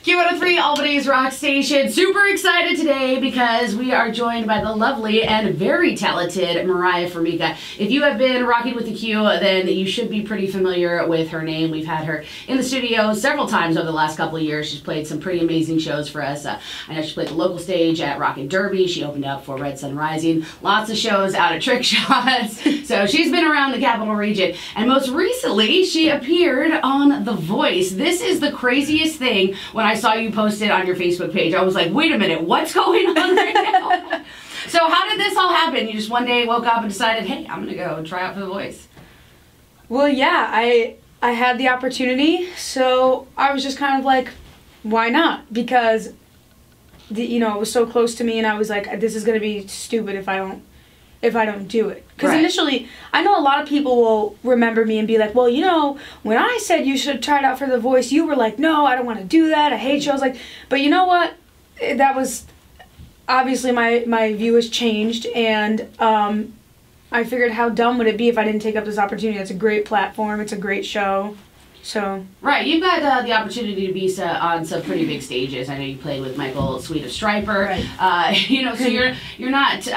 Q103, Albany's rock station. Super excited today because we are joined by the lovely and very talented Moriah Formica. If you have been rocking with the Q, then you should be pretty familiar with her name. We've had her in the studio several times over the last couple of years. She's played some pretty amazing shows for us. I know she played the local stage at Rock and Derby. She opened up for Red Sun Rising. Lots of shows out at Trick Shots. So she's been around the Capital Region. And most recently, she appeared on The Voice. This is the craziest thing. When I saw you post it on your Facebook page, I was like, wait a minute, what's going on right now? So how did this all happen? You just one day woke up and decided, hey, I'm going to go try out for The Voice. Well, yeah, I had the opportunity, so I was just kind of like, why not? Because, it was so close to me, and I was like, this is going to be stupid if I don't do it. Because initially, I know a lot of people will remember me and be like, well, when I said you should try it out for The Voice, you were like, no, I don't want to do that. I hate shows. But you know what? That was, obviously my view has changed, and I figured how dumb would it be if I didn't take up this opportunity. It's a great platform. It's a great show. So right, you've got the opportunity to be on some pretty big stages. I know you played with Michael Sweet of Striper. Right. So you're not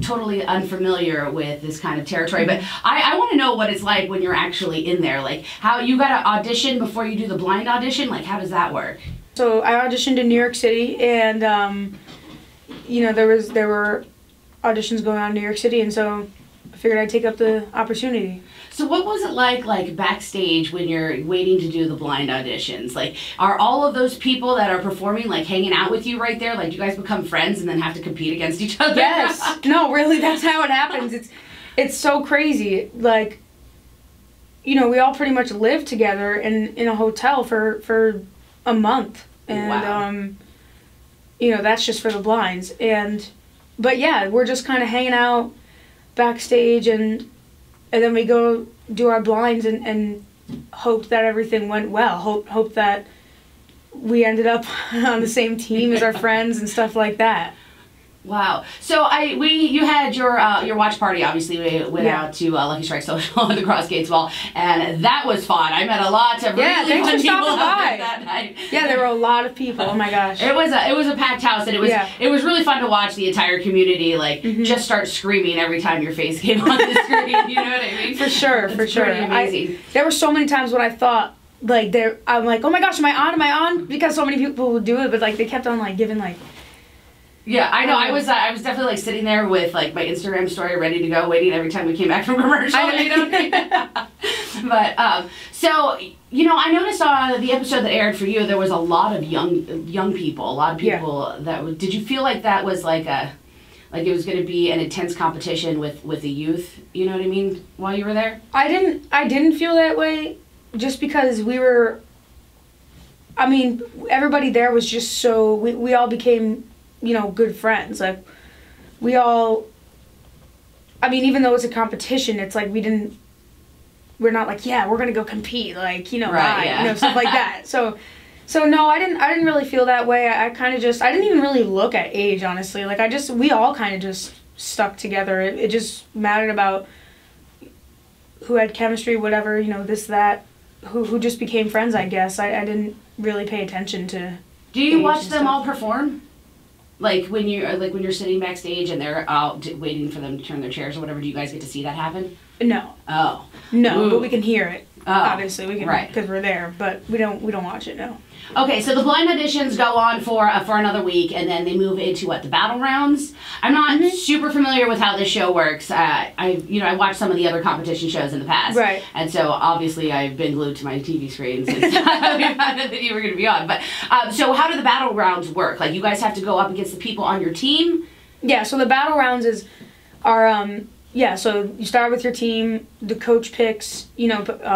totally unfamiliar with this kind of territory. But I want to know what it's like when you're actually in there. Like how you got to audition before you do the blind audition. Like how does that work? So I auditioned in New York City, and there were auditions going on in New York City, and so I figured I'd take up the opportunity. So what was it like backstage when you're waiting to do the blind auditions? Like, are all of those people that are performing, like, hanging out with you right there? Like, do you guys become friends and then have to compete against each other? Yes. No, really, that's how it happens. It's so crazy. Like, we all pretty much live together in a hotel for a month. And, wow. That's just for the blinds. But yeah, we're just kind of hanging out backstage, and then we go do our blinds and hope that everything went well. Hope that we ended up on the same team as our friends and stuff like that. Wow. So you had your watch party. Obviously, we went out to Lucky Strike Social at the Cross Gates Mall, and that was fun. I met a lot of really fun people out there that night. Yeah, there were a lot of people. Oh my gosh. It was a packed house, and it was really fun to watch the entire community just start screaming every time your face came on the screen. You know what I mean? For sure. Pretty amazing. There were so many times when I thought I'm like, oh my gosh, am I on? Am I on? Because so many people would do it, but they kept on giving Yeah, I know. I was definitely sitting there with my Instagram story ready to go, waiting every time we came back from commercial. But so I noticed on the episode that aired for you, there was a lot of young people. A lot of people that did you feel like that was like it was going to be an intense competition with the youth? You know what I mean? While you were there, I didn't feel that way, just because we were. I mean, everybody there was just so we all became good friends. We all, even though it's a competition, it's we're not we're gonna go compete, stuff like that. So no, I didn't really feel that way. I kind of I didn't even really look at age, honestly. We all kind of just stuck together. It just mattered about who had chemistry, whatever, this, that, who just became friends, I guess. I didn't really pay attention to. Do you watch them all perform? When you're sitting backstage and they're out waiting for them to turn their chairs or whatever, do you guys get to see that happen? No. Oh. No, Ooh. but we can hear it. Oh. Obviously, we can, because we're there, but we don't watch it. No. Okay, so the blind auditions go on for another week, and then they move into the battle rounds. I'm not super familiar with how this show works. I watched some of the other competition shows in the past, right? And so obviously I've been glued to my TV screen since we found out that you were going to be on. But so how do the battle rounds work? You guys have to go up against the people on your team? Yeah. So the battle rounds so you start with your team, the coach picks,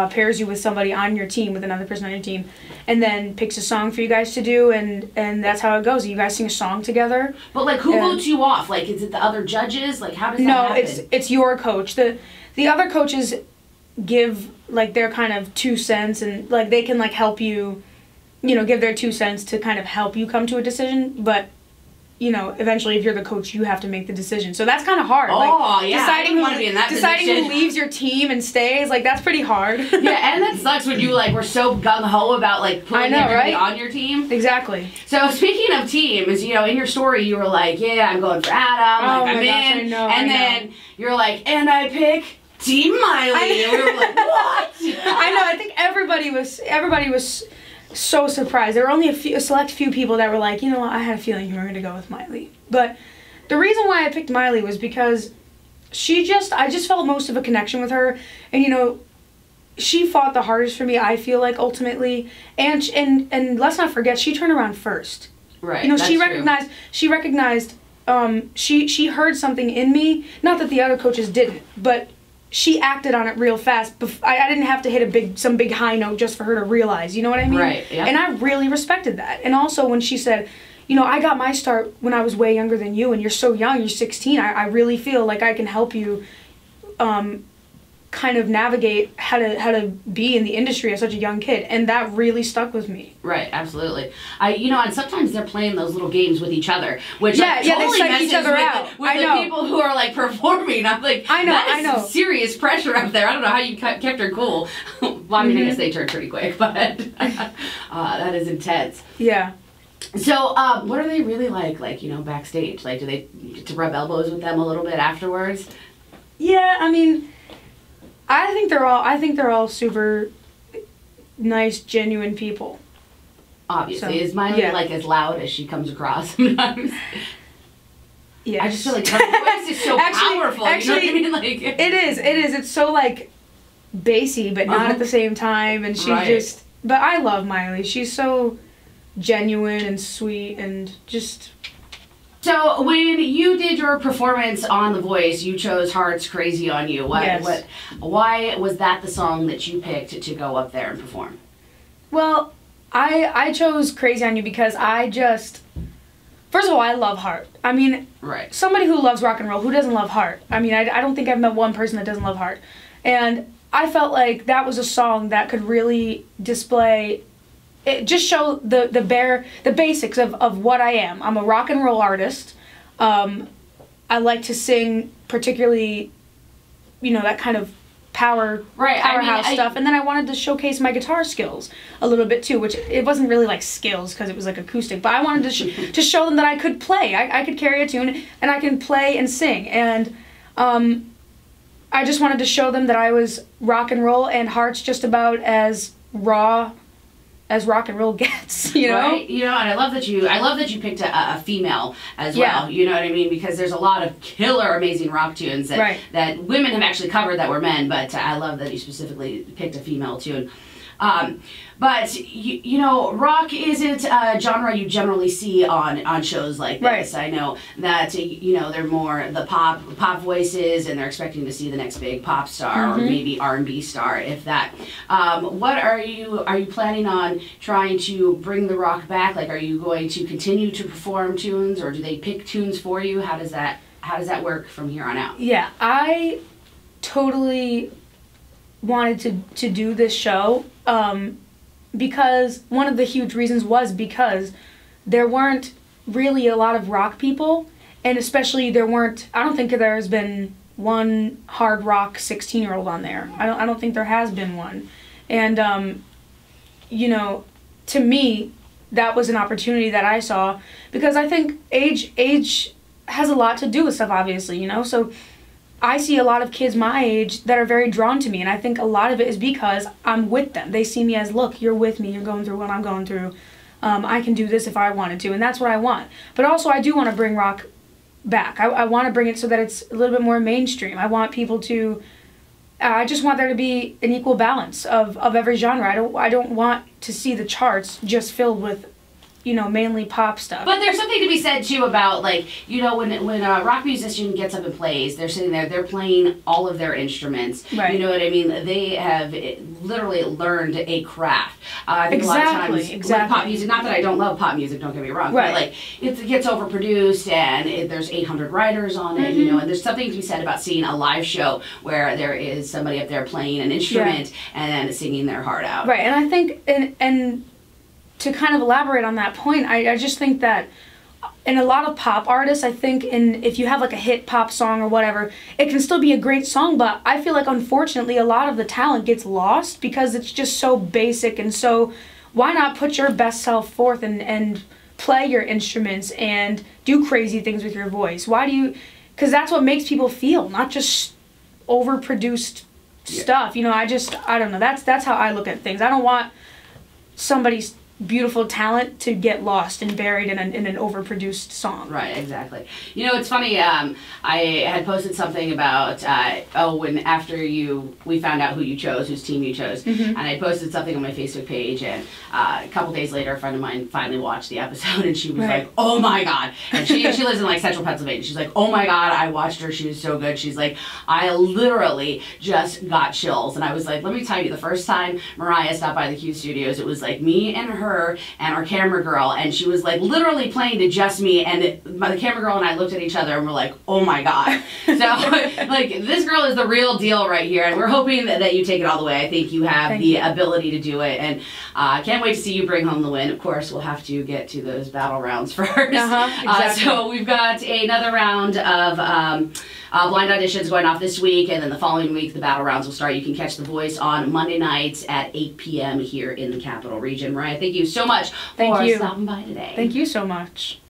pairs you with somebody on your team, with another person on your team, and then picks a song for you guys to do, and that's how it goes. You guys sing a song together. But who votes you off? Is it the other judges? How does that happen? No, it's your coach. The other coaches give their kind of 2 cents, and they can help you, give their 2 cents to kind of help you come to a decision, but you know, eventually if you're the coach, you have to make the decision. So that's kind of hard. Oh, like, yeah. Deciding I want to be in that deciding position. who leaves your team and stays, like, that's pretty hard. Yeah, and that sucks when you, like, were so gung-ho about, like, putting everybody on your team. Exactly. So, speaking of teams, you know, in your story, you were like, yeah, I'm going for Adam, like, I'm in. I know, and then you're like, and I pick Team Miley. And we were like, what? I know, I think everybody was so surprised. There were only a select few people that were like, you know what, I had a feeling you were going to go with Miley. But the reason why I picked Miley was because I just felt most of a connection with her. And, you know, she fought the hardest for me, I feel like, ultimately. And let's not forget, she turned around first. Right. You know, she recognized, she heard something in me. Not that the other coaches didn't, but she acted on it real fast. I didn't have to hit some big high note just for her to realize, you know what I mean? Right, yeah. And I really respected that. And also when she said, you know, I got my start when I was way younger than you, and you're so young, you're 16, I really feel like I can help you kind of navigate how to be in the industry as such a young kid. And that really stuck with me. Right, absolutely. You know, and sometimes they're playing those little games with each other, which they totally psych messes each other out. with the people who are like performing. I'm like, that is some serious pressure up there. I don't know how you kept her cool. Well, I mean, I guess they turned pretty quick, but that is intense. Yeah. So, what are they really like, you know, backstage? Like, do they get to rub elbows with them a little bit afterwards? Yeah, I mean, I think they're all super nice, genuine people. Obviously. So, is Miley like as loud as she comes across sometimes? Yeah. I just feel like her voice is so powerful. Actually, you know what I mean? Like, it is. It's so like bassy, but not at the same time. And she but I love Miley. She's so genuine and sweet and just. So when you did your performance on The Voice, you chose Hearts Crazy on You. Why was that the song that you picked to go up there and perform? Well, I chose Crazy on You because first of all, I love Heart. I mean, somebody who loves rock and roll, who doesn't love Heart? I mean, I don't think I've met one person that doesn't love Heart. And I felt like that was a song that could really display, just show the basics of what I am. I'm a rock and roll artist. I like to sing, particularly, you know, that kind of powerhouse stuff. And then I wanted to showcase my guitar skills a little bit too, which it wasn't really like skills because it was like acoustic, but I wanted to show them that I could play. I could carry a tune and I can play and sing. And I just wanted to show them that I was rock and roll, and Heart's just about as raw as rock and roll gets, you know? Right, you know, and I love that you picked a female as well, you know what I mean? Because there's a lot of killer, amazing rock tunes that women have actually covered that were men, but I love that you specifically picked a female tune. But, you know, rock isn't a genre you generally see on shows like this. I know that, you know, they're more the pop voices, and they're expecting to see the next big pop star or maybe R&B star, if that. What are you planning on trying to bring the rock back? Like, are you going to continue to perform tunes, or do they pick tunes for you? How does that work from here on out? Yeah, I totally wanted to do this show because one of the huge reasons was because there weren't really a lot of rock people, and especially I don't think there's been one hard rock 16-year-old on there. I don't think there has been one. And you know, to me, that was an opportunity that I saw, because I think age has a lot to do with stuff, obviously, you know? So I see a lot of kids my age that are very drawn to me, and I think a lot of it is because I'm with them. They see me as, look, you're with me, you're going through what I'm going through. I can do this if I wanted to, and that's what I want. But also, I do want to bring rock back. I want to bring it so that it's a little bit more mainstream. I want people to, I just want there to be an equal balance of every genre. I don't want to see the charts just filled with, you know, mainly pop stuff. But there's something to be said too about, like, you know, when a rock musician gets up and plays, they're sitting there, they're playing all of their instruments. Right. You know what I mean? They have literally learned a craft. I think a lot of times with pop music, not that I don't love pop music, don't get me wrong, but like it gets overproduced, and there's 800 writers on it, you know, and there's something to be said about seeing a live show where there is somebody up there playing an instrument and then singing their heart out. Right, and I think, and to kind of elaborate on that point, I just think that and a lot of pop artists, I think, if you have like a hit pop song or whatever, it can still be a great song, but I feel like unfortunately a lot of the talent gets lost because it's just so basic. And so why not put your best self forth and play your instruments and do crazy things with your voice? Because that's what makes people feel, not just overproduced stuff. You know, I don't know. That's how I look at things. I don't want somebody's beautiful talent to get lost and buried in an overproduced song. Right, exactly. You know, it's funny, I had posted something about, when after we found out who you chose, whose team you chose, and I posted something on my Facebook page, and a couple days later, a friend of mine finally watched the episode, and she was like, oh my God. And she lives in like central Pennsylvania. She's like, oh my God, I watched her, she was so good. She's like, I literally just got chills. And I was like, let me tell you, the first time Moriah stopped by the Q Studios, it was like me and her and our camera girl, and she was like literally playing to just me, and the camera girl and I looked at each other and we're like, oh my God. So like, this girl is the real deal right here, and we're hoping that you take it all the way. I think you have the ability to do it, and can't wait to see you bring home the win. Of course, we'll have to get to those battle rounds first. Exactly. So we've got another round of blind auditions going off this week, and then the following week the battle rounds will start. You can catch The Voice on Monday nights at 8 p.m. here in the Capital Region. Mariah, thank you so much for stopping by today. Thank you so much.